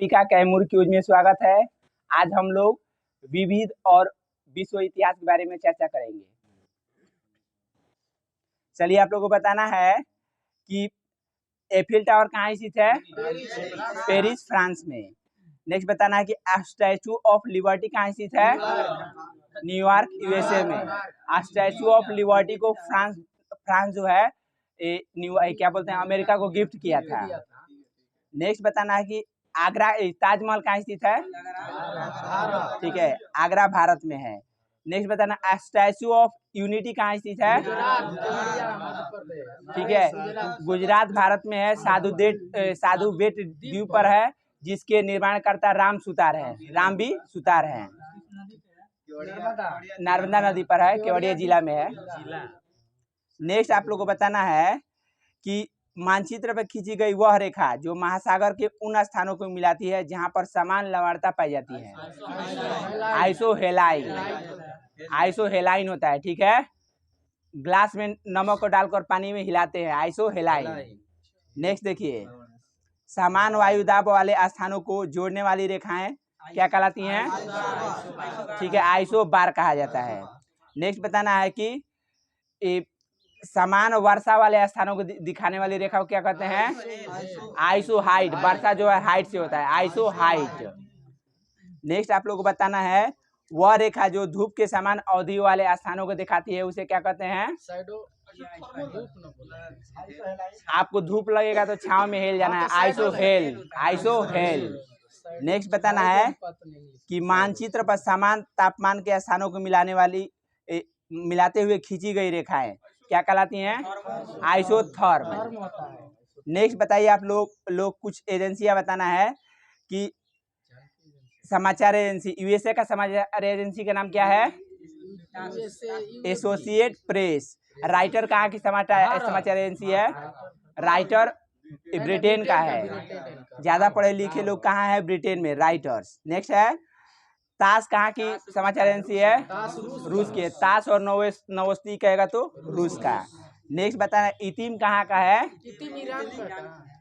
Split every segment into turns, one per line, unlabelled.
सभी का कैमूर क्यूज में स्वागत है। आज हम लोग विविध और विश्व इतिहास के बारे में चर्चा करेंगे। चलिए आप लोगों को बताना है कि एफिल टावर कहाँ स्थित है? पेरिस, फ्रांस में। नेक्स्ट बताना है कि स्टैचू ऑफ लिबर्टी कहाँ स्थित है? न्यूयॉर्क, यूएसए में। स्टैचू ऑफ लिबर्टी को फ्रांस जो है क्या बोलते हैं, अमेरिका को गिफ्ट किया था। नेक्स्ट बताना है कि आगरा ताजमहल कहाँ स्थित है? ठीक है, आगरा भारत में है। नेक्स्ट बताना स्टैचू ऑफ यूनिटी कहाँ स्थित है? ठीक है, गुजरात भारत में है। साधु बेट द्वीप पर है, जिसके निर्माणकर्ता राम भी सुतार है। नर्मदा नदी पर है, केवड़िया जिला में है। नेक्स्ट आप लोग को बताना है कि मानचित्र पर खींची गई वह रेखा जो महासागर के उन स्थानों को मिलाती है जहां पर समान लवणता पाई जाती है। आइसोहेलाइन होता है। ठीक है, ग्लास में नमक को डालकर पानी में हिलाते हैं, आइसोहेलाइन। नेक्स्ट देखिए, समान वायु दाब वाले स्थानों को जोड़ने वाली रेखाएं क्या कहलाती हैं? ठीक है, आइसो बार कहा जाता है। नेक्स्ट बताना है कि समान वर्षा वाले स्थानों को दिखाने वाली रेखा को क्या कहते हैं? Iso height. वर्षा जो है हाइट से होता है, आइसो हाइट। नेक्स्ट आप लोग को बताना है वह रेखा जो धूप के समान अवधि वाले स्थानों को दिखाती है, उसे क्या कहते हैं? आपको धूप लगेगा तो छांव में हिल जाना है, आइसोहेल। नेक्स्ट बताना है कि मानचित्र पर समान तापमान के स्थानों को मिलाते हुए खींची गई रेखाएं क्या कहलाती हैं? आइसोथर्म। नेक्स्ट बताइए आप लोग कुछ एजेंसियां बताना है कि समाचार एजेंसी, यूएसए का समाचार एजेंसी का नाम क्या है? Associate press. राइटर कहाँ की समाचार एजेंसी है? राइटर ब्रिटेन का है। ज्यादा पढ़े लिखे लोग कहाँ है? ब्रिटेन में, राइटर्स। नेक्स्ट है तास कहाँ की समाचार एजेंसी है? रूस के। तास और नवोस्ती कहेगा तो रूस का। नेक्स्ट बताना इतिम कहाँ का है?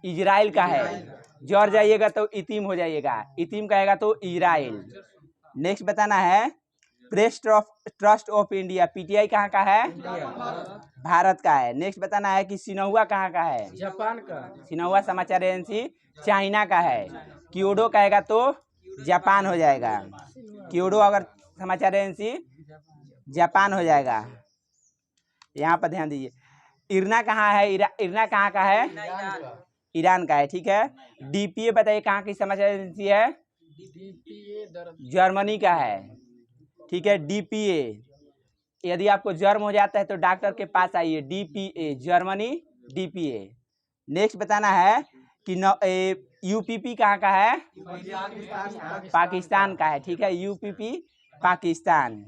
इजराइल का है। जॉर्ज जाइएगा तो इतिम हो जाइएगा, इतिम कहेगा तो इजराइल। नेक्स्ट बताना है press trust of India, PTI कहाँ का है? भारत का है। नेक्स्ट बताना है कि सिन्हुआ कहाँ का है? जापान का। सिन्हुआ समाचार एजेंसी चाइना का है। क्योडो कहेगा तो जापान हो जाएगा। क्योडो अगर समाचार एजेंसी जापान हो जाएगा। यहाँ पर ध्यान दीजिए। इरना कहाँ है? इरना कहाँ का है? ईरान का है। ठीक है, डीपीए बताइए कहाँ की समाचार एजेंसी है? जर्मनी का है। ठीक है, डीपीए। यदि आपको जर्म हो जाता है तो डॉक्टर के पास आइए, डीपीए जर्मनी, डीपीए। नेक्स्ट बताना है कि यूपीपी कहाँ का है? पाकिस्तान का है। ठीक है, यूपीपी पाकिस्तान।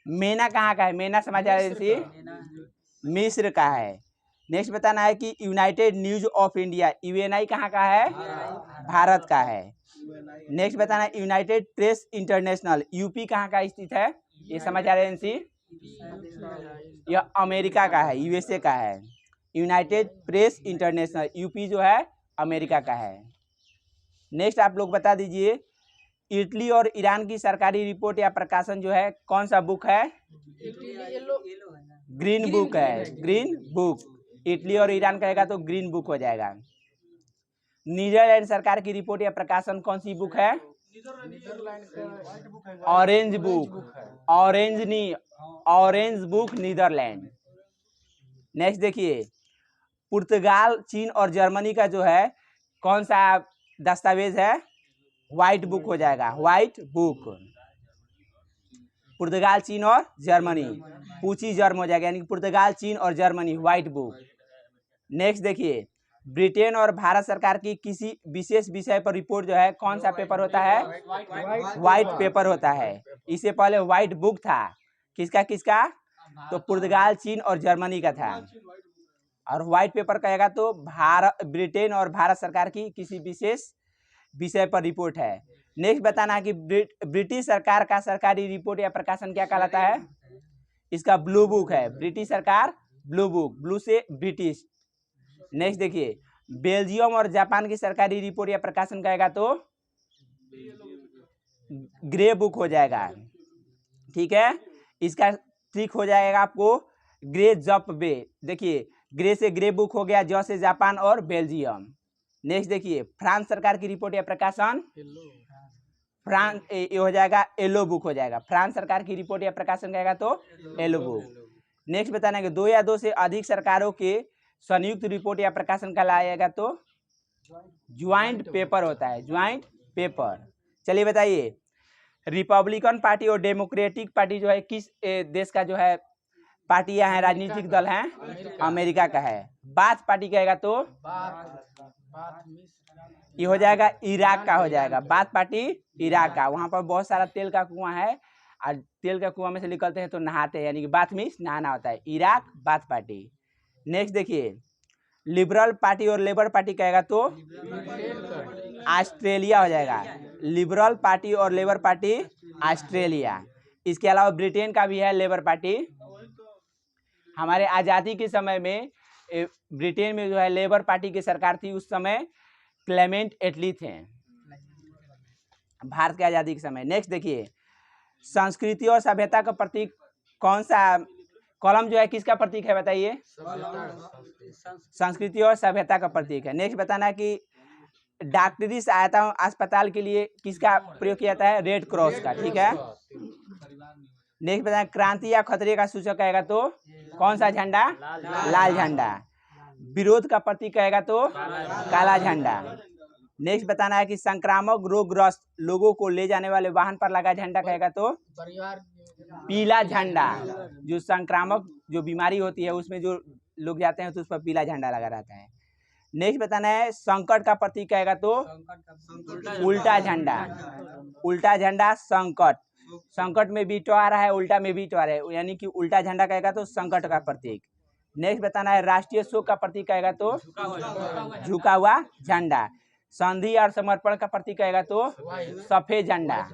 मेना कहाँ का है? मेना समाचार एजेंसी मिस्र का है। नेक्स्ट बताना है कि United news of India, Uni कहाँ का है? भारत का है। नेक्स्ट बताना है यूनाइटेड प्रेस इंटरनेशनल, यूपी कहाँ का स्थित है? ये समाचार एजेंसी यह अमेरिका का है, यूएसए का है। यूनाइटेड प्रेस इंटरनेशनल, यूपी जो है अमेरिका का है। नेक्स्ट आप लोग बता दीजिए इटली और ईरान की सरकारी रिपोर्ट या प्रकाशन जो है कौन सा बुक है? ग्रीन बुक है, ग्रीन बुक। इटली और ईरान कहेगा तो ग्रीन बुक हो जाएगा। नीदरलैंड सरकार की रिपोर्ट या प्रकाशन कौन सी बुक है? Orange book. Orange book Netherland. Next देखिए पुर्तगाल, चीन और जर्मनी का जो है कौन सा दस्तावेज है? व्हाइट बुक हो जाएगा, व्हाइट बुक। पुर्तगाल, चीन और जर्मनी, पूची जर्म हो जाएगा, यानी पुर्तगाल, चीन और जर्मनी, व्हाइट बुक। नेक्स्ट देखिए ब्रिटेन और भारत सरकार की किसी विशेष विषय पर रिपोर्ट जो है कौन सा पेपर होता है? व्हाइट पेपर होता है। इससे पहले व्हाइट बुक था, किसका? तो पुर्तगाल, चीन और जर्मनी का था। और व्हाइट पेपर कहेगा तो ब्रिटेन और भारत सरकार की किसी विशेष विषय पर रिपोर्ट है। नेक्स्ट बताना है कि ब्रिटिश सरकार का सरकारी रिपोर्ट या प्रकाशन क्या कहलाता है? इसका ब्लू बुक है। ब्रिटिश सरकार ब्लू बुक, ब्लू से ब्रिटिश। नेक्स्ट देखिए बेल्जियम और जापान की सरकारी रिपोर्ट या प्रकाशन कहेगा तो ग्रे बुक हो जाएगा। ठीक है, इसका ट्रिक हो जाएगा आपको ग्रे जप बे। देखिए ग्रे से ग्रे बुक हो गया, ज से जापान और बेल्जियम। नेक्स्ट देखिए फ्रांस सरकार की रिपोर्ट या प्रकाशन, फ्रांस ये हो जाएगा येलो बुक हो जाएगा। फ्रांस सरकार की रिपोर्ट या प्रकाशन कहेगा तो येलो बुक। नेक्स्ट बताना है कि 2 या 2 से अधिक सरकारों के संयुक्त रिपोर्ट या प्रकाशन कहलाएगा तो ज्वाइंट पेपर होता है, ज्वाइंट पेपर। चलिए बताइए रिपब्लिकन पार्टी और डेमोक्रेटिक पार्टी जो है किस देश का जो है पार्टियां हैं, राजनीतिक दल हैं, अमेरिका का है। बाथ पार्टी कहेगा तो ये हो जाएगा इराक का हो जाएगा। बाथ पार्टी इराक का, वहां पर बहुत सारा तेल का कुआं है और तेल का कुआं में से निकलते हैं तो नहाते हैं, यानी कि बाथ मीन्स नहाना होता है। Iraq bath party. नेक्स्ट देखिए लिबरल पार्टी और लेबर पार्टी कहेगा तो ऑस्ट्रेलिया हो जाएगा। लिबरल पार्टी और लेबर पार्टी ऑस्ट्रेलिया। इसके अलावा ब्रिटेन का भी है लेबर पार्टी। हमारे आज़ादी के समय में ब्रिटेन में जो है लेबर पार्टी की सरकार थी, उस समय क्लेमेंट एटली थे, भारत की आज़ादी के समय। नेक्स्ट देखिए संस्कृति और सभ्यता का प्रतीक कौन सा, कॉलम जो है किसका प्रतीक है बताइए, संस्कृति और सभ्यता का प्रतीक है। नेक्स्ट बताना है कि डॉक्टरी सहायता अस्पताल के लिए किसका प्रयोग किया जाता है, रेड क्रॉस का। ठीक है, नेक्स्ट बताना क्रांति या खतरे का सूचक कहेगा तो कौन सा झंडा, लाल झंडा। विरोध का प्रतीक कहेगा तो काला झंडा। नेक्स्ट बताना है कि संक्रामक रोगग्रस्त लोगों को ले जाने वाले वाहन पर लगा झंडा कहेगा तो पीला झंडा। जो संक्रामक जो बीमारी होती है उसमें जो लोग जाते हैं तो उस पर पीला झंडा लगा रहता है। नेक्स्ट बताना है संकट का प्रतीक कहेगा तो उल्टा झंडा। उल्टा झंडा संकट, संकट में भी टो आ रहा है, उल्टा में भी टो आ रहा है, यानी कि उल्टा झंडा कहेगा तो संकट का प्रतीक। नेक्स्ट बताना है राष्ट्रीय शोक का प्रतीक कहेगा तो झुका हुआ झंडा। संधि और समर्पण का प्रतीक कहेगा तो सफेद झंडा।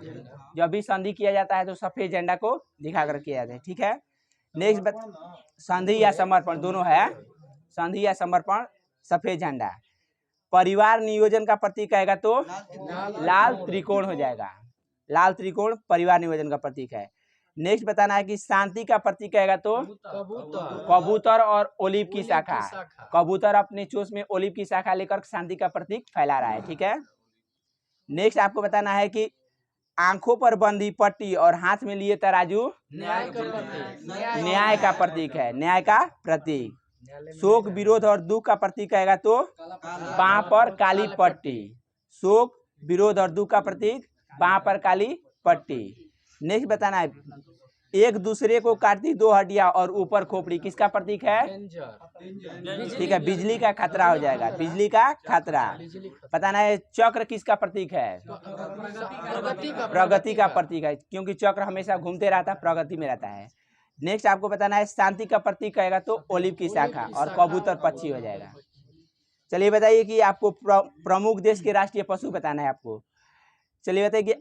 जब भी संधि किया जाता है तो सफेद झंडा को दिखाकर किया जाता है। ठीक है, नेक्स्ट संधि या समर्पण दोनों है, संधि या समर्पण सफेद झंडा। परिवार नियोजन का प्रतीक कहेगा तो लाल त्रिकोण हो जाएगा। लाल त्रिकोण परिवार नियोजन का प्रतीक है। नेक्स्ट बताना है कि शांति का प्रतीक कहेगा तो कबूतर और ओलिव की शाखा। कबूतर अपने चोंच में ओलिव की शाखा लेकर शांति का प्रतीक फैला रहा है। ठीक है, नेक्स्ट आपको बताना है कि आंखों पर बंधी पट्टी और हाथ में लिए तराजू न्याय का प्रतीक है, न्याय का प्रतीक। शोक विरोध और दुख का प्रतीक कहेगा तो बांह पर काली पट्टी। शोक विरोध और दुख का प्रतीक बांह पर काली पट्टी। नेक्स्ट बताना है एक दूसरे को काटती 2 हड्डियां और ऊपर खोपड़ी किसका प्रतीक है, ठीक है, बिजली का खतरा हो जाएगा, बिजली का खतरा। बताना है चक्र किसका प्रतीक है, प्रगति का प्रतीक है, क्योंकि चक्र हमेशा घूमते रहता है, प्रगति में रहता है। नेक्स्ट आपको बताना है शांति का प्रतीक कहेगा तो ओलिव की शाखा और कबूतर पक्षी हो जाएगा। चलिए बताइए कि आपको प्रमुख देश के राष्ट्रीय पशु बताना है आपको। चलिए बताइए कि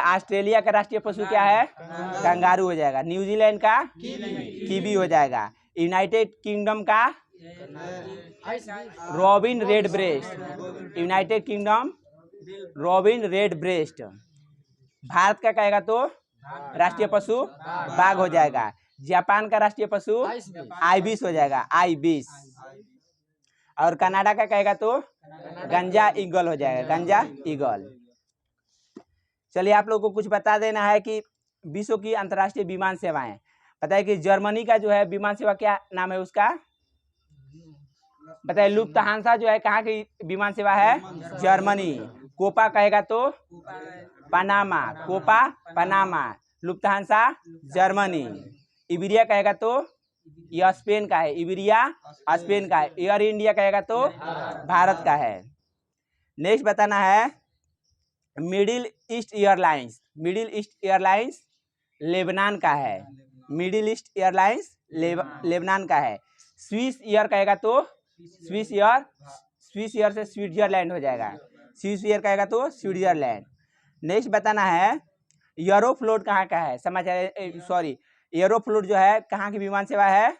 ऑस्ट्रेलिया का राष्ट्रीय पशु क्या है, कंगारू हो जाएगा। न्यूजीलैंड का कीवी हो जाएगा। यूनाइटेड किंगडम का robin red breast. United kingdom robin red breast. Bharat का कहेगा तो राष्ट्रीय पशु बाघ हो जाएगा। जापान का राष्ट्रीय पशु आइबिस हो जाएगा, आइबिस। और कनाडा का कहेगा तो गंजा ईगल हो जाएगा, गंजा ईगल। चलिए आप लोगों को कुछ बता देना है कि विश्व की अंतर्राष्ट्रीय विमान सेवाएं। पता है कि जर्मनी का जो है विमान सेवा क्या नाम है उसका, बताइए। लुफ्थहांसा जो है कहाँ की विमान सेवा है, जर्मनी। कोपा कहेगा तो Panama, Copa Panama. Lufthansa Germany. Iberia कहेगा तो यह स्पेन का है, इबेरिया स्पेन का है। एयर इंडिया कहेगा तो भारत का है। नेक्स्ट बताना है middle east airlines. Middle east airlines Lebanon का है, मिडिल ईस्ट एयरलाइंस लेबनान का है। स्विस एयर कहेगा तो स्विस एयर, स्विस एयर से स्विट्जरलैंड हो जाएगा, स्विस एयर कहेगा तो स्विट्जरलैंड। नेक्स्ट बताना है एरोफ्लोट कहाँ का है, समाचार सॉरी एरोफ्लोट जो है कहाँ की विमान सेवा है,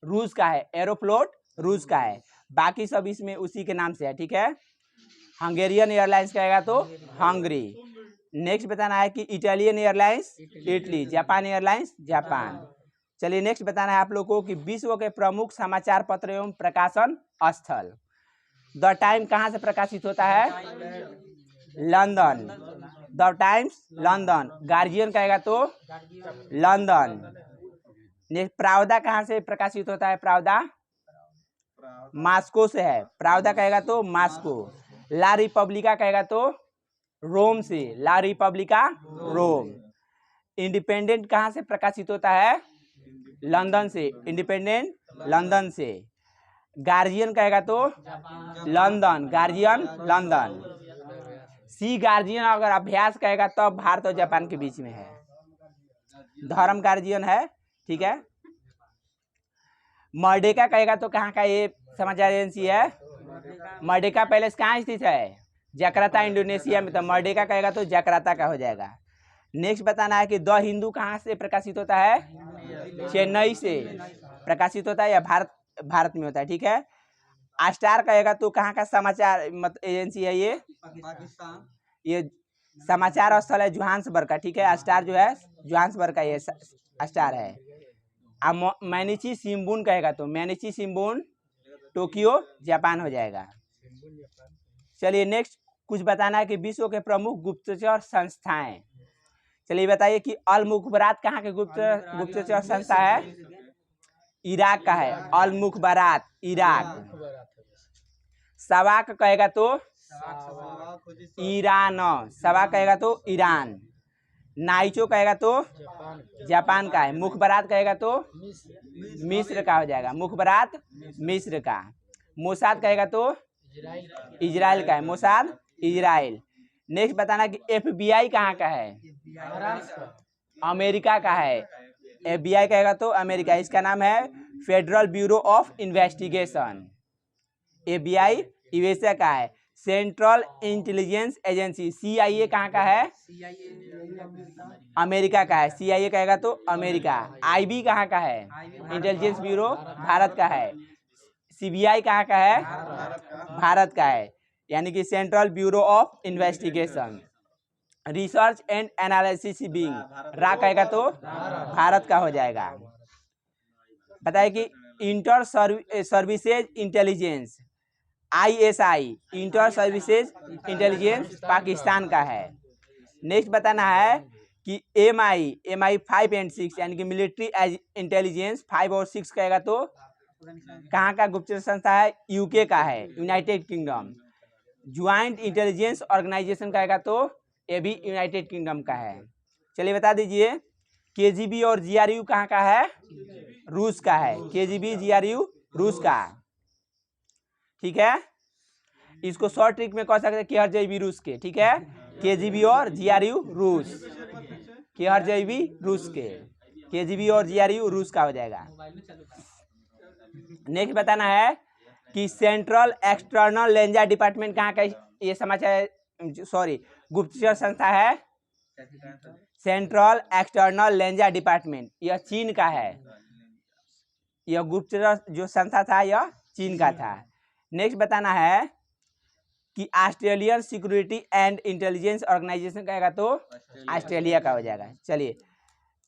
रूस का है। एरोफ्लोट रूस का है। बाकी सब इसमें उसी के नाम से है, ठीक है। हंगेरियन एयरलाइंस कहेगा तो हंगरी। नेक्स्ट बताना है कि Italian airlines Italy, Japan airlines Japan. चलिए नेक्स्ट बताना है आप लोग को कि विश्व के प्रमुख समाचार पत्र एवं प्रकाशन स्थल। द टाइम कहाँ से प्रकाशित होता है? London, the times London. Guardian कहेगा तो लंदन। नेक्स्ट प्रावदा कहाँ से प्रकाशित होता है? प्रावदा मास्को से है, प्रावदा कहेगा तो मास्को। ला रिपब्लिका कहेगा तो रोम से, ला रिपब्लिका रोम। इंडिपेंडेंट कहाँ से प्रकाशित होता है? लंदन से, इंडिपेंडेंट लंदन से। गार्जियन कहेगा तो लंदन, गार्जियन लंदन। सी गार्जियन अगर अभ्यास कहेगा तो भारत और जापान के बीच में है। धर्म गार्जियन है, ठीक है। मर्डेका कहेगा तो कहाँ का ये समाचार एजेंसी है? मर्डेका पैलेस कहाँ स्थित है? जकार्ता इंडोनेशिया में। तो मर्डेका कहेगा तो जकार्ता का हो जाएगा। नेक्स्ट बताना है कि द हिंदू कहाँ से प्रकाशित होता है? चेन्नई से प्रकाशित होता है या भारत में होता है, ठीक है। स्टार कहेगा तो कहाँ का समाचार एजेंसी है? ये पाकिस्तान। ये समाचार स्थल है जोहान्सबर्ग का, ठीक है। स्टार जो है जोहान्सबर्ग का ये स्टार है। मैनिची शिम्बुन कहेगा तो मैनिची शिम्बुन टोक्यो जापान हो जाएगा। चलिए नेक्स्ट कुछ बताना है कि विश्व के प्रमुख गुप्तचर संस्थाएं। चलिए बताइए कि अल मुखबरात कहाँ के गुप्तचर संस्था है? इराक का है, अल मुखबरात इराक। सवाक कहेगा तो ईरान, सवाक कहेगा तो ईरान। नाइचो कहेगा तो जापान का है। मुखबरात कहेगा तो मिस्र का हो जाएगा, मुखबरात मिस्र का। मोसाद कहेगा तो इजराइल का है, मोसाद इजराइल। नेक्स्ट बताना कि FBI कहाँ का है? अमेरिका का है। FBI कहेगा तो अमेरिका। इसका नाम है federal bureau of investigation. FBI USA का है। सेंट्रल इंटेलिजेंस एजेंसी CIA कहाँ का है? अमेरिका का है। CIA कहेगा तो अमेरिका। IB कहाँ का है? इंटेलिजेंस ब्यूरो भारत का है। CBI कहाँ का है? भारत का है, यानी कि central bureau of investigation. Research and analysis wing रा कहेगा तो भारत का हो जाएगा। बताइए कि inter services intelligence ISI, inter services intelligence Pakistan का है। नेक्स्ट बताना है कि MI 5 और 6 यानी कि मिलिट्री इंटेलिजेंस 5 और 6 कहेगा तो कहाँ का गुप्तचर संस्था है? UK का है, United Kingdom. Joint intelligence organisation कहेगा तो ये भी यूनाइटेड किंगडम का है। चलिए बता दीजिए KGB और GRU कहाँ का है? रूस का है। KGB GRU रूस का, ठीक है। इसको शॉर्ट ट्रिक में कह सकते हैं KGB रूस के, ठीक है। KGB और GRU रूस, KGB रूस के, KGB और GRU रूस का हो जाएगा। नेक्स्ट बताना है कि सेंट्रल एक्सटर्नल लेंजा डिपार्टमेंट कहाँ का ये समाचार गुप्तचर संस्था है? सेंट्रल एक्सटर्नल लेंजा डिपार्टमेंट, यह चीन का है। यह गुप्तचर जो संस्था था यह चीन का था। नेक्स्ट बताना है कि Australian security and intelligence organisation कहेगा तो ऑस्ट्रेलिया का हो जाएगा। चलिए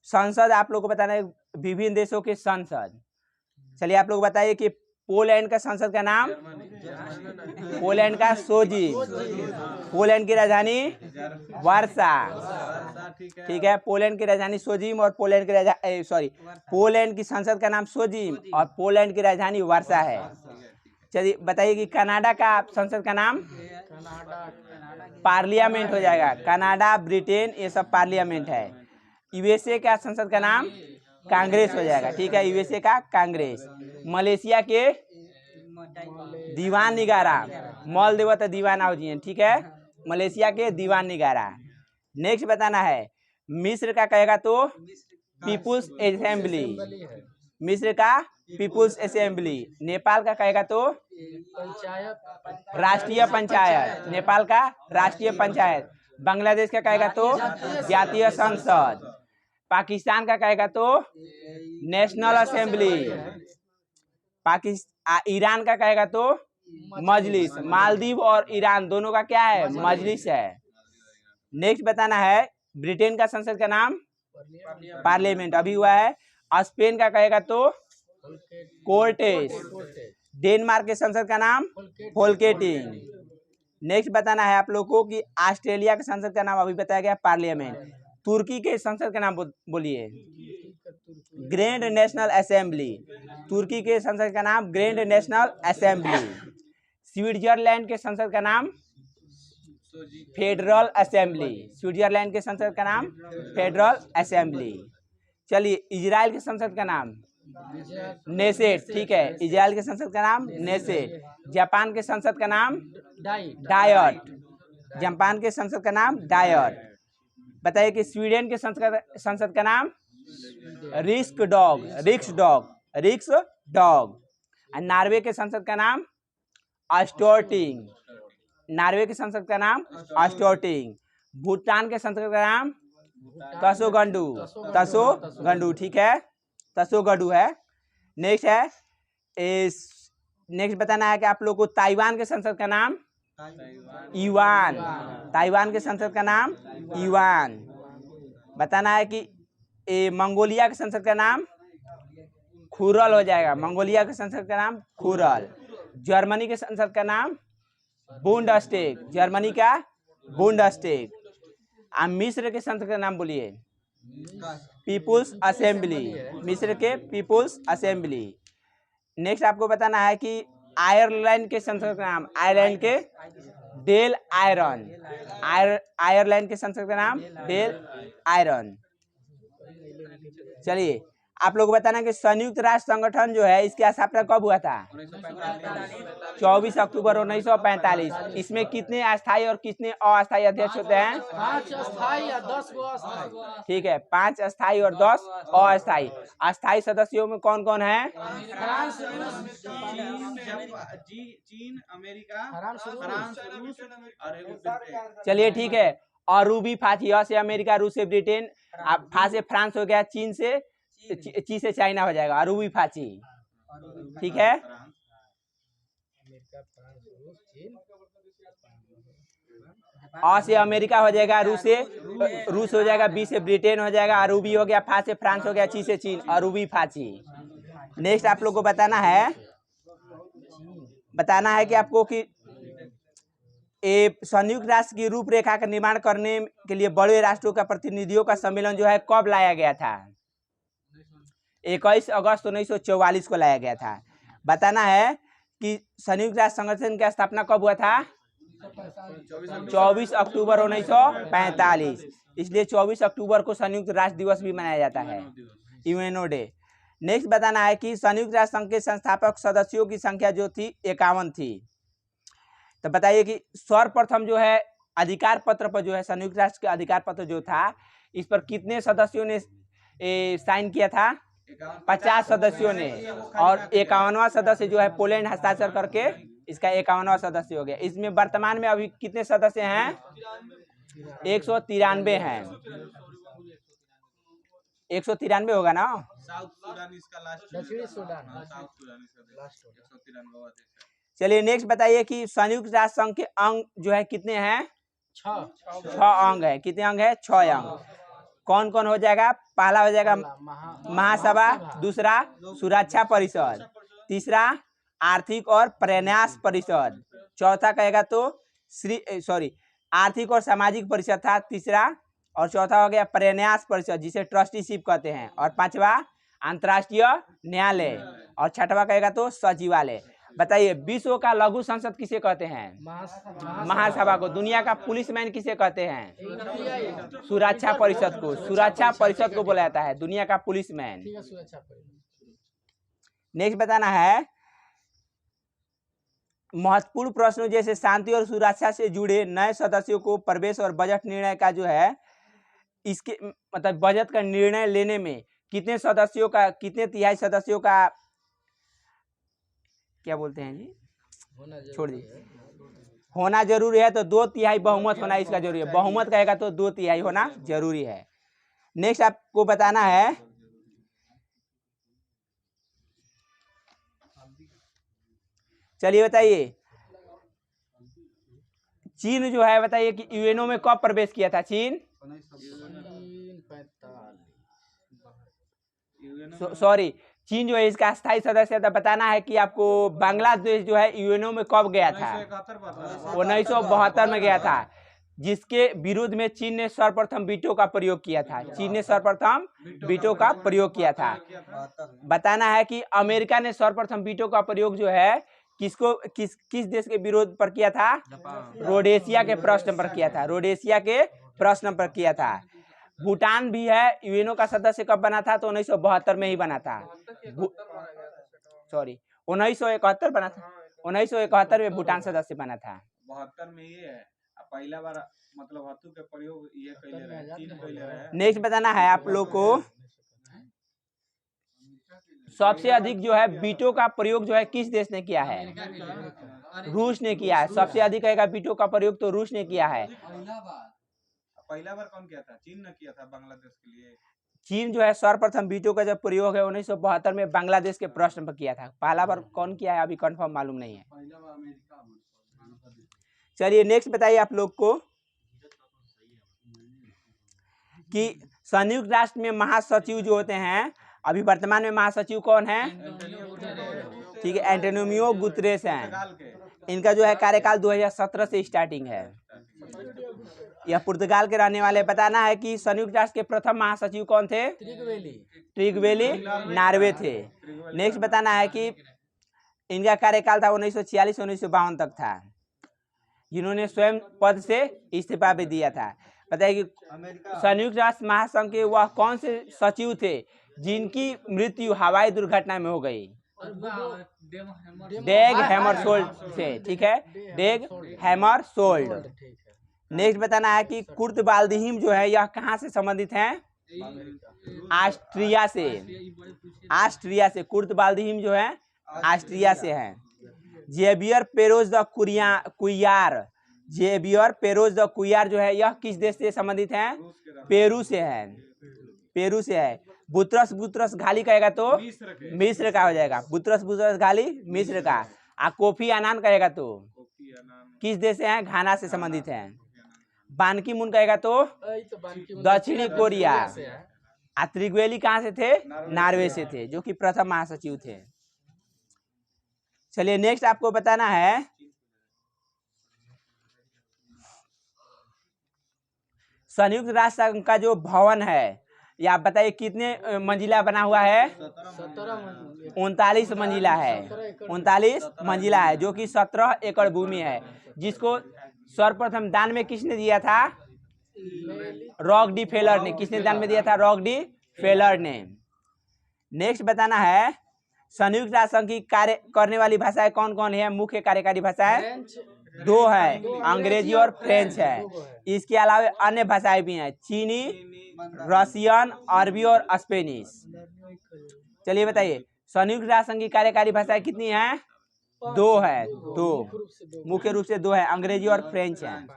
संसद आप लोग को बताना है, विभिन्न देशों के संसद। चलिए आप लोग बताइए कि पोलैंड का संसद का नाम? पोलैंड का सोजिम। पोलैंड की राजधानी वार्सा, ठीक है। पोलैंड की राजधानी सोजिम और पोलैंड की संसद का नाम सोजिम और पोलैंड की राजधानी वार्सा है। चलिए बताइए कि कनाडा का संसद का नाम? पार्लियामेंट हो जाएगा। कनाडा, ब्रिटेन ये सब पार्लियामेंट है। USA का संसद का नाम कांग्रेस हो जाएगा, ठीक है। USA का कांग्रेस। मलेशिया के दीवान निगारा, मॉल देव तो दीवाना हो जिए, ठीक है। मलेशिया के दीवान निगारा। नेक्स्ट बताना है मिस्र का कहेगा तो पीपुल्स असेंबली, मिस्र का पीपुल्स असेंबली। नेपाल का कहेगा तो राष्ट्रीय पंचायत, नेपाल का राष्ट्रीय पंचायत। बांग्लादेश का कहेगा तो जातीय संसद। पाकिस्तान का कहेगा तो नेशनल असेंबली। पाकिस्तान, ईरान का कहेगा तो मजलिस। मालदीव और ईरान दोनों का क्या है? मजलिस है। नेक्स्ट बताना है ब्रिटेन का संसद का नाम पार्लियामेंट अभी हुआ है। स्पेन का कहेगा तो कोर्टेस। डेनमार्क के संसद का नाम फोल्केटिंग। नेक्स्ट बताना है आप लोग को कि ऑस्ट्रेलिया के संसद का नाम अभी बताया गया पार्लियामेंट। तुर्की के संसद का नाम बोलिए। Grand national assembly. तुर्की के संसद का नाम ग्रैंड नेशनल असेंबली। स्विट्जरलैंड के संसद का नाम फेडरल असेंबली। स्विट्जरलैंड के संसद का नाम फेडरल असेंबली। चलिए इजराइल के संसद का नाम नेसेट। ठीक है, इजराइल के संसद का नाम नेसेट। जापान के संसद का नाम डायट। जापान के संसद का नाम डायट। बताइए कि स्वीडन के संसद का नाम रिक्स डॉग। नॉर्वे के संसद का नाम अस्टोर्टिंग। नॉर्वे के संसद का नाम अस्टोर्टिंग। भूटान के संसद का नाम तसोगंडू। ठीक है, तसोगंडू है। नेक्स्ट बताना है कि आप लोग को ताइवान के संसद का नाम युआन। ताइवान के संसद का नाम युआन। बताना है कि मंगोलिया के संसद का नाम खुरल हो जाएगा। मंगोलिया के संसद का नाम खुरल। जर्मनी के संसद का नाम बुंडस्टेग। जर्मनी का बुंडस्टेग। मिस्र के संसद का नाम बोलिए पीपुल्स असेंबली। मिस्र के पीपुल्स असेंबली। नेक्स्ट आपको बताना है कि आयरलैंड के संसद का नाम आयरलैंड के डेल आयरन। आयरलैंड के संसद का नाम डेल आयरन। चलिए आप लोग बताना कि संयुक्त राष्ट्र संगठन जो है इसकी स्थापना कब हुआ था? 24 अक्टूबर 1945। इसमें कितने अस्थायी और कितने अस्थायी अध्यक्ष होते हैं?
5 अस्थायी और 10 अस्थायी।
ठीक है, 5 अस्थायी और 10 अस्थायी। अस्थायी सदस्यों में कौन कौन है?
चीन, अमेरिका,
चलिए ठीक है। अरूबी फांसी से अमेरिका, रूस से ब्रिटेन, फा से फ्रांस हो गया, चीन से ची से चाइना हो जाएगा अरूबी फांसी। ठीक है, आ से अमेरिका हो जाएगा, रूस हो जाएगा, बी से ब्रिटेन हो जाएगा, अरूबी हो गया, फा से फ्रांस हो गया, ची से चीन, अरूबी फांसी। नेक्स्ट आप लोग को बताना है कि आपको कि संयुक्त राष्ट्र की रूपरेखा का निर्माण करने के लिए बड़े राष्ट्रों का प्रतिनिधियों का सम्मेलन जो है कब लाया गया था? 21 अगस्त 1944 को लाया गया था। बताना है कि संयुक्त राष्ट्र संगठन की स्थापना कब हुआ था? 24 अक्टूबर 1945। इसलिए 24 अक्टूबर को संयुक्त राष्ट्र दिवस भी मनाया जाता है, यूएनओ डे। नेक्स्ट बताना है कि संयुक्त राष्ट्र संघ के संस्थापक सदस्यों की संख्या जो थी 51 थी। तो बताइए कि सर्वप्रथम जो है अधिकार पत्र पर जो है संयुक्त राष्ट्र का अधिकार पत्र जो था इस पर कितने सदस्यों ने साइन किया था? 50 सदस्यों ने। और 51वां सदस्य जो है पोलैंड हस्ताक्षर करके इसका 51वां सदस्य हो गया। इसमें वर्तमान में अभी कितने सदस्य हैं? 193 हैं। 193 होगा ना? चलिए नेक्स्ट बताइए कि संयुक्त राष्ट्र संघ के अंग जो है कितने हैं? 6 अंग है। कितने अंग है? 6 अंग। कौन कौन हो जाएगा? पहला हो जाएगा महासभा, दूसरा सुरक्षा परिषद, तीसरा आर्थिक और प्रन्यास परिषद, चौथा कहेगा तो आर्थिक और सामाजिक परिषद था तीसरा, और चौथा हो गया प्रन्यास परिषद जिसे ट्रस्टीशिप कहते हैं, और पांचवा अंतर्राष्ट्रीय न्यायालय, और छठवा कहेगा तो सचिवालय। बताइए विश्व का लघु संसद किसे कहते हैं? महासभा को। दुनिया का पुलिसमैन किसे कहते हैं? सुरक्षा परिषद को। सुरक्षा परिषद को बोला जाता है दुनिया का पुलिसमैन। नेक्स्ट बताना है महत्वपूर्ण प्रश्नों जैसे शांति और सुरक्षा से जुड़े नए सदस्यों को प्रवेश और बजट निर्णय का जो है इसके मतलब बजट का निर्णय लेने में कितने सदस्यों का, कितने तिहाई सदस्यों का क्या बोलते हैं जी, छोड़ दीजिए, होना जरूरी है। तो 2/3 बहुमत होना इसका जरूरी है। बहुमत कहेगा तो 2/3 होना जरूरी है। नेक्स्ट आपको बताना है चलिए बताइए, चीन जो है बताइए कि यूएनओ में कब प्रवेश किया था चीन? सॉरी, चीन जो है इसका स्थायी सदस्य था। बताना है कि आपको बांग्लादेश जो है यूएनओ में कब गया था? 1972 में गया था, जिसके विरोध में चीन ने सर्वप्रथम वीटो का प्रयोग किया था। चीन ने सर्वप्रथम वीटो का प्रयोग किया था। बताना है कि अमेरिका ने सर्वप्रथम वीटो का प्रयोग जो है किस देश के विरोध पर किया था? रोडेशिया के प्रश्न पर किया था। रोडेशिया के प्रश्न पर किया था। भूटान भी है यूएनओ का सदस्य कब बना था? तो 1972 में ही बना था। सॉरी, 1971 बना था। 1971 में भूटान सदस्य बना था।
72 में ये है पहला बार मतलब हथु के प्रयोग ये कैले रहे, चीन कैले रहे।
नेक्स्ट बताना है आप लोग को, सबसे अधिक जो है वीटो का प्रयोग जो है किस देश ने किया है? रूस ने किया है। सबसे अधिक है वीटो का प्रयोग तो रूस ने किया है।
पहला बार कौन किया था? चीन ने किया था बांग्लादेश के लिए।
चीन जो है सर्वप्रथम वीटो का जब प्रयोग है 1972 में बांग्लादेश के प्रश्न पर किया था। पहला बार कौन किया है अभी कंफर्म मालूम नहीं है। चलिए नेक्स्ट बताइए आप लोग को कि संयुक्त राष्ट्र में महासचिव जो होते हैं, अभी वर्तमान में महासचिव कौन है? ठीक है, एंटोनियो गुतरेस हैं। इनका जो है कार्यकाल 2017 से स्टार्टिंग है। यह पुर्तगाल के रहने वाले। बताना है कि संयुक्त राष्ट्र के प्रथम महासचिव कौन थे? ट्रिगवेली नार्वे थे। नेक्स्ट बताना है कि इनका कार्यकाल था 1946 से 1952 तक था, जिन्होंने स्वयं पद से इस्तीफा भी दिया था। बताइए कि संयुक्त राष्ट्र महासंघ के वह कौन से सचिव थे जिनकी मृत्यु हवाई दुर्घटना में हो गई? डेग हैमरशोल्ड थे। ठीक है, डेग हैमरशोल्ड। नेक्स्ट बताना है कि कुर्त बाल्दहीम जो है यह कहाँ से संबंधित हैं? ऑस्ट्रिया से। ऑस्ट्रिया से कुर्त बाल्दहीम जो है ऑस्ट्रिया से हैं। Javier Perez de Cuellar, Javier Perez de Cuellar जो है यह किस देश से संबंधित हैं? पेरू से है। पेरू से है। बुत्रस बुत्रस घाली कहेगा तो मिस्र का हो जाएगा। बुत्रस बुत्रस घाली मिस्र का। आ कोफी अनान कहेगा तो किस देश से हैं? घाना से संबंधित हैं। बानकी मुन कहेगा तो दक्षिणी कोरिया। आ त्रिगवेली कहाँ से थे? नॉर्वे से थे, जो कि प्रथम महासचिव थे। चलिए नेक्स्ट आपको बताना है संयुक्त राष्ट्र संघ का जो भवन है, या आप बताइए कितने मंजिला बना हुआ है? 39 मंजिला है। 39 मंजिला है, जो कि 17 एकड़ भूमि है, जिसको सर्वप्रथम दान में किसने दिया था? रॉक डी फेलर ने। किसने दान में दिया था? रॉक डी फेलर ने। नेक्स्ट बताना है संयुक्त राष्ट्र संघ की कार्य करने वाली भाषाएं कौन कौन है? मुख्य कार्यकारी भाषाएं दो है, अंग्रेजी और फ्रेंच है। इसके अलावा अन्य भाषाएं भी हैं, चीनी, रशियन, अरबी और स्पेनिश। चलिए बताइए संयुक्त राष्ट्र संघ की कार्यकारी भाषाएं कितनी हैं? दो है। दो मुख्य रूप से दो है, अंग्रेजी और फ्रेंच है।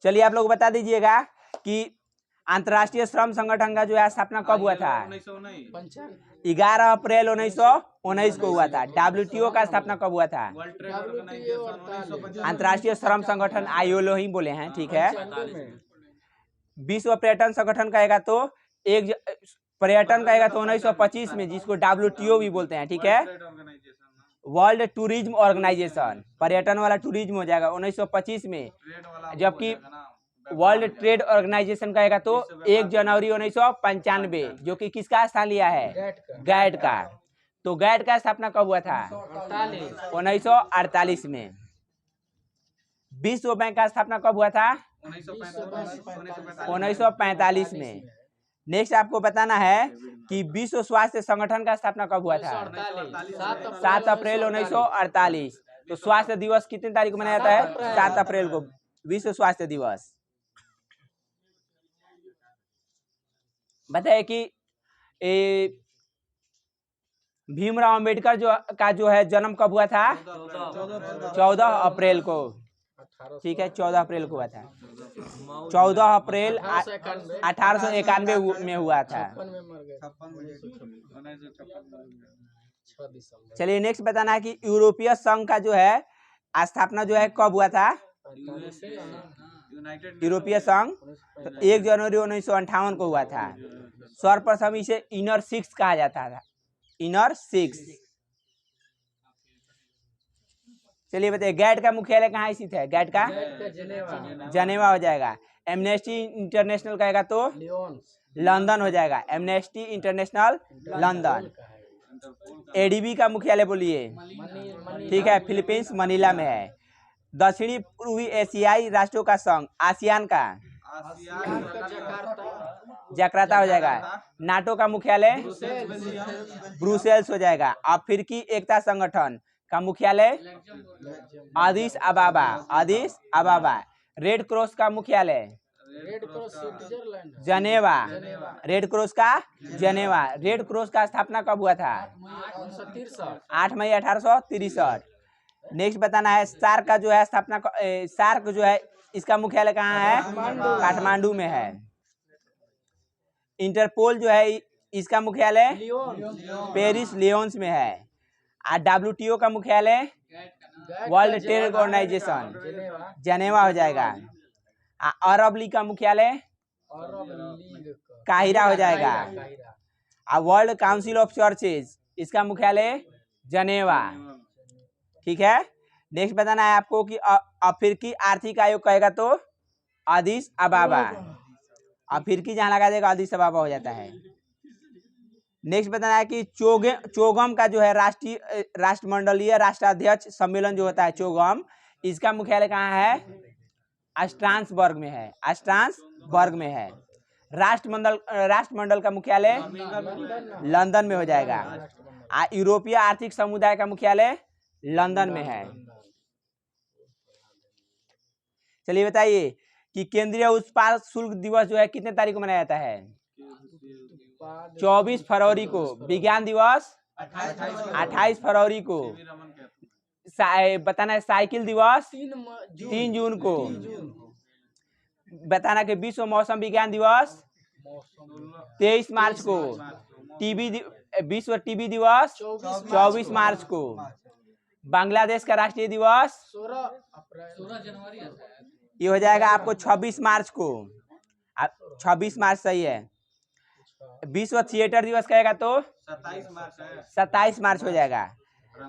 चलिए आप लोग बता दीजिएगा कि अंतर्राष्ट्रीय श्रम संगठन का जो है स्थापना कब हुआ था? 11 अप्रैल 1919 को हुआ था। WTO का स्थापना कब हुआ था? अंतर्राष्ट्रीय श्रम संगठन ILO ही बोले हैं, ठीक है। विश्व पर्यटन संगठन कहेगा तो पर्यटन कहेगा तो 1925 में, जिसको WTO भी बोलते हैं, ठीक है। वर्ल्ड टूरिज्म ऑर्गेनाइजेशन, पर्यटन वाला टूरिज्म हो जाएगा 1925 में। जबकि वर्ल्ड ट्रेड ऑर्गेनाइजेशन कहेगा तो 1 जनवरी 1995, जो कि किसका स्थान लिया है? गैट का। तो गैट का स्थापना कब हुआ था? 1948 में। विश्व बैंक का स्थापना कब हुआ था? 1945 में। नेक्स्ट आपको बताना है कि विश्व स्वास्थ्य संगठन का स्थापना कब हुआ था? 7 अप्रैल 1948। तो स्वास्थ्य दिवस कितनी तारीख को मनाया जाता है? 7 अप्रैल को विश्व स्वास्थ्य दिवस। बताइए कि भीमराव अंबेडकर जो है जन्म कब हुआ था? 14 अप्रैल को। ठीक है, 14 अप्रैल को हुआ था। 14 अप्रैल 1891 में हुआ था।
1956
चलिए नेक्स्ट बताना है कि यूरोपीय संघ का जो है स्थापना जो है कब हुआ था।
यूनाइटेड
यूरोपीय संघ तो 1 जनवरी 1958 को हुआ था। सर्वप्रथम इसे इनर सिक्स कहा जाता था, इनर सिक्स। चलिए बताइए गैट का मुख्यालय कहाँ स्थित है। गैट का जनेवा हो जाएगा। एमनेस्टी इंटरनेशनल कहेगा तो लंदन हो जाएगा। Amnesty international London. एडीबी का मुख्यालय बोलिए। ठीक है, फिलीपींस मनीला में है। दक्षिणी पूर्वी एशियाई राष्ट्रों का संघ आसियान का जकार्ता हो जाएगा। नाटो का मुख्यालय ब्रुसेल्स हो जाएगा। अफ्रीकी एकता संगठन का मुख्यालय अदिस अबाबा, अदिस अबाबा। रेड क्रॉस का मुख्यालय जनेवा, रेड क्रॉस का जनेवा। रेड क्रॉस का स्थापना कब हुआ था। 8 मई 1863। नेक्स्ट बताना है सार्क का जो है स्थापना, सार्क जो है इसका मुख्यालय कहाँ है, काठमांडू में है। इंटरपोल जो है इसका मुख्यालय पेरिस लियोन्स में है। और WTO का मुख्यालय वर्ल्ड ट्रेड ऑर्गेनाइजेशन जनेवा हो जाएगा। अरब लीग का मुख्यालय काहिरा हो जाएगा। और वर्ल्ड काउंसिल ऑफ चर्चेज इसका मुख्यालय जनेवा। ठीक है, नेक्स्ट बताना है आपको कि अफ्रीकी आर्थिक आयोग कहेगा तो अदिस अबाबा। अफ्रीकी जहां लगा देगा अदिस अबाबा हो जाता है। नेक्स्ट बताना है कि चोगम का जो है राष्ट्रमंडलीय राष्ट्राध्यक्ष सम्मेलन जो होता है चोगम, इसका मुख्यालय कहाँ है, स्ट्रासबर्ग में है। स्ट्रासबर्ग में है। राष्ट्रमंडल का मुख्यालय लंदन में हो जाएगा। यूरोपीय आर्थिक समुदाय का मुख्यालय लंदन में है। चलिए बताइए कि केंद्रीय उत्पाद शुल्क दिवस जो है कितने तारीख को मनाया जाता है। 24 फरवरी को। विज्ञान दिवस 28 फरवरी को। बताना है साइकिल दिवस 3 जून को। बताना कि विश्व मौसम विज्ञान दिवस 23 मार्च को। विश्व टीबी दिवस 24 मार्च को। बांग्लादेश का राष्ट्रीय दिवस 16 जनवरी ये हो जाएगा आपको 26 मार्च को। 26 मार्च सही है। विश्व थिएटर दिवस कहेगा तो 27 मार्च हो जाएगा।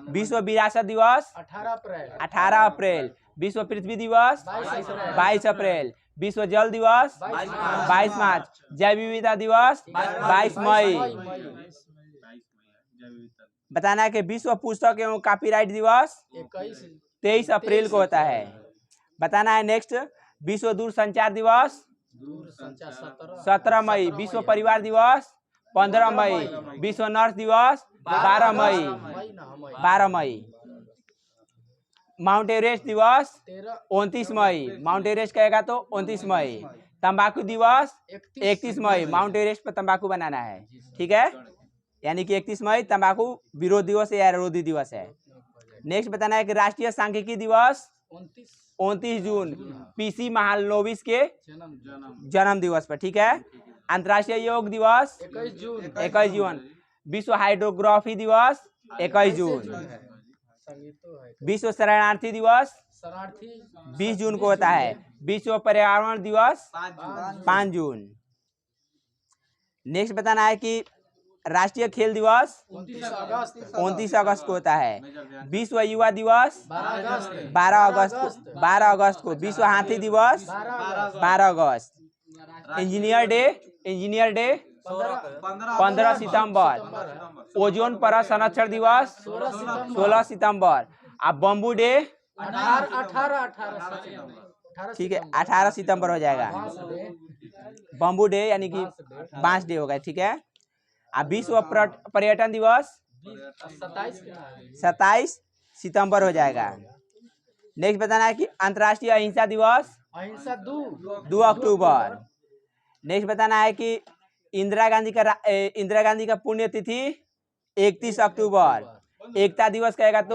विश्व विरासत दिवस 18 अप्रैल। विश्व पृथ्वी दिवस 22 अप्रैल। विश्व जल दिवस 22 मार्च। जैव विविधता दिवस 22 मई। बताना है कि विश्व पुस्तक एवं कॉपीराइट दिवस 23 अप्रैल को होता है। बताना है नेक्स्ट विश्व दूरसंचार दिवस 17 मई। विश्व परिवार दिवस 15 मई। विश्व नर्स दिवस 12 मई। माउंट एवरेस्ट दिवस 29 मई। माउंट एवरेस्ट कहेगा तो 29 मई। तंबाकू दिवस 31 मई। माउंट एवरेस्ट पर तंबाकू बनाना है। ठीक है, यानी कि 31 मई तंबाकू विरोध दिवस या विरोधी दिवस है। नेक्स्ट बताना है कि राष्ट्रीय सांख्यिकी दिवस 29 जून पीसी महालनोबिस के जन्म दिवस पर। ठीक है, अंतर्राष्ट्रीय योग दिवस 21 जून। विश्व हाइड्रोग्राफी दिवस 21 जून। विश्व शरणार्थी दिवस 20 जून को होता है। विश्व पर्यावरण दिवस 5 जून। नेक्स्ट बताना है कि राष्ट्रीय खेल दिवस 29 अगस्त को होता है। विश्व युवा दिवस 12 अगस्त को। विश्व हाथी दिवस 12 अगस्त। इंजीनियर डे 15 सितंबर। ओजोन परत संरक्षण दिवस 16 सितंबर। अब बम्बू डे 18 ठीक है 18 सितंबर हो जाएगा। बम्बू डे यानी कि बांस डे होगा। ठीक है, अब विश्व पर्यटन दिवस 27 सितंबर हो जाएगा। नेक्स्ट बताना है कि अंतर्राष्ट्रीय अहिंसा दिवस 2 अक्टूबर। नेक्स्ट बताना है कि इंदिरा गांधी का पुण्यतिथि 31 अक्टूबर। एकता दिवस कहेगा तो